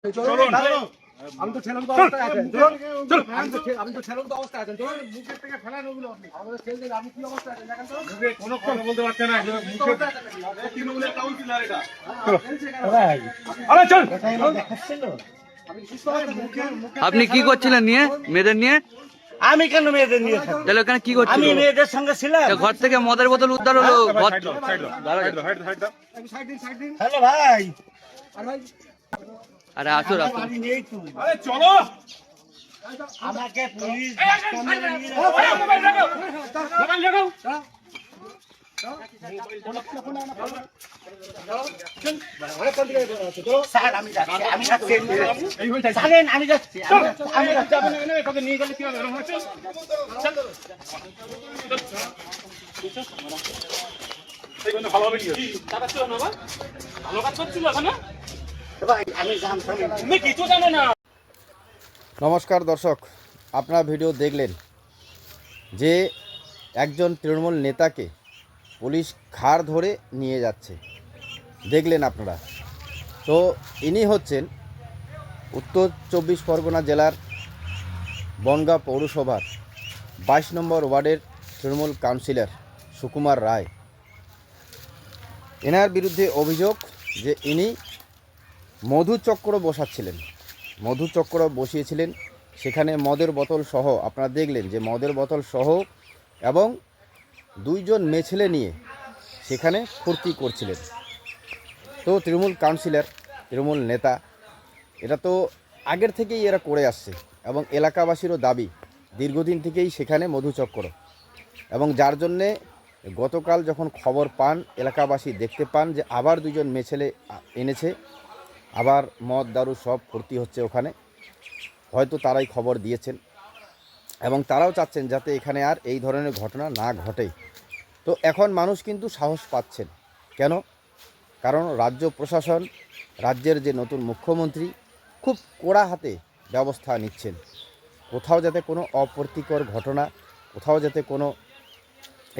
আমি তো ছেলের অবস্থায় আছেন, আমি তো ছেলের অবস্থায় আছেন, মুখের থেকে ফেলান ওগুলো আমাদের ছেলে আপনি কি অবস্থায় আছেন দেখেন তো, কোনো কথা বলতে পারছেন না, মুখে তৃণমূলের কাউন্সিলর এটা। আপনি কি করছিলেন নিয়ে মেয়েদের নিয়ে? আমি কেন মেয়েদের নিয়ে থাকবো? তাহলে ওখানে কি করছিলেন? আমি মেয়েদের সঙ্গে ছিলাম। ঘর থেকে মদের বোতল উদ্ধার হলো। হ্যালো ভাই, আরে আসো আসো। বাড়ি নেই তো। চলো আমাকে পুলিশ স্যার আমি যাচ্ছি, আমি যাচ্ছি, জানেন আমি যাচ্ছি, আমি যাচ্ছি। তোকে নিয়ে গেলে কি হবে? এরকম হচ্ছে ভালো হবে কি ভালো কাজ করছিল এখানে ভাই আমি জানতাম তুমি কিছু জানো না। নমস্কার দর্শক, আপনারা ভিডিও দেখলেন যে একজন তৃণমূল নেতাকে পুলিশ ঘাড় ধরে নিয়ে যাচ্ছে, দেখলেন আপনারা। তো ইনি হচ্ছেন উত্তর 24 পরগনা জেলার বনগাঁ পৌরসভার 22 নম্বর ওয়ার্ডের তৃণমূল কাউন্সিলর সুকুমার রায়। এনার বিরুদ্ধে অভিযোগ যে ইনি মধুচক্র বসাচ্ছিলেন, মধুচক্র বসিয়েছিলেন। সেখানে মদের বোতল সহ আপনারা দেখলেন যে মদের বোতল সহ এবং দুইজন মেয়েছেলে নিয়ে সেখানে ফুর্তি করছিলেন। তো তৃণমূল কাউন্সিলর, তৃণমূল নেতা, এটা তো আগের থেকেই এরা করে আসছে এবং এলাকাবাসীরও দাবি দীর্ঘদিন থেকেই সেখানে মধুচক্র, এবং যার জন্যে গতকাল যখন খবর পান এলাকাবাসী দেখতে পান যে আবার দুইজন মেয়েছেলে এনেছে, আবার মদ দারু সব ফুর্তি হচ্ছে ওখানে, হয়তো তারাই খবর দিয়েছেন এবং তারাও চাচ্ছেন যাতে এখানে আর এই ধরনের ঘটনা না ঘটে। তো এখন মানুষ কিন্তু সাহস পাচ্ছেন। কেন? কারণ রাজ্য প্রশাসন, রাজ্যের যে নতুন মুখ্যমন্ত্রী খুব কড়া হাতে ব্যবস্থা নিচ্ছেন, কোথাও যাতে কোনো অপ্রীতিকর ঘটনা, কোথাও যাতে কোনো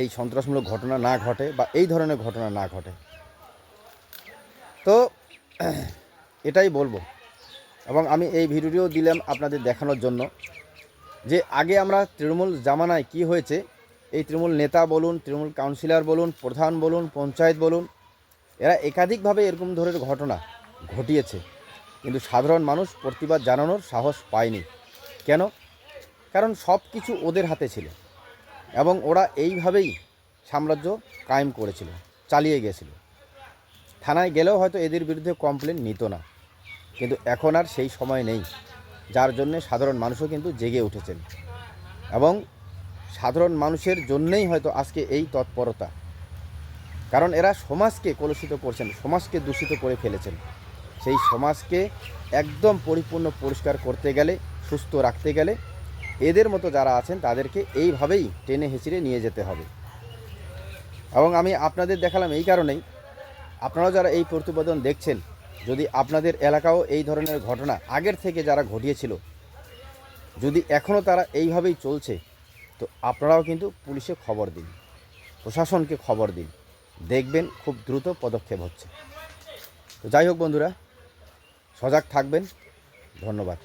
এই সন্ত্রাসমূলক ঘটনা না ঘটে বা এই ধরনের ঘটনা না ঘটে। তো এটাই বলবো, এবং আমি এই ভিডিওটিও দিলাম আপনাদের দেখানোর জন্য যে আগে আমরা তৃণমূল জামানায় কি হয়েছে, এই তৃণমূল নেতা বলুন, তৃণমূল কাউন্সিলর বলুন, প্রধান বলুন, পঞ্চায়েত বলুন, এরা একাধিকভাবে এরকম ধরনের ঘটনা ঘটিয়েছে, কিন্তু সাধারণ মানুষ প্রতিবাদ জানানোর সাহস পায়নি। কেন? কারণ সব কিছু ওদের হাতে ছিল এবং ওরা এইভাবেই সাম্রাজ্য কায়েম করেছিল, চালিয়ে গিয়েছিল। থানায় গেলেও হয়তো এদের বিরুদ্ধে কমপ্লেন নিত না, কিন্তু এখন আর সেই সময় নেই, যার জন্যে সাধারণ মানুষও কিন্তু জেগে উঠেছেন এবং সাধারণ মানুষের জন্যেই হয়তো আজকে এই তৎপরতা। কারণ এরা সমাজকে কলুষিত করছেন, সমাজকে দূষিত করে ফেলেছেন। সেই সমাজকে একদম পরিপূর্ণ পরিষ্কার করতে গেলে, সুস্থ রাখতে গেলে এদের মতো যারা আছেন তাদেরকে এইভাবেই টেনে হেঁচড়ে নিয়ে যেতে হবে। এবং আমি আপনাদের দেখালাম এই কারণেই, আপনারাও যারা এই প্রতিবেদন দেখছেন, যদি আপনাদের এলাকাও এই ধরনের ঘটনা আগের থেকে যারা ঘটিয়েছিল, যদি এখনও তারা এইভাবেই চলছে, তো আপনারাও কিন্তু পুলিশে খবর দিন, প্রশাসনকে খবর দিন, দেখবেন খুব দ্রুত পদক্ষেপ হচ্ছে। তো যাই হোক বন্ধুরা, সজাগ থাকবেন। ধন্যবাদ।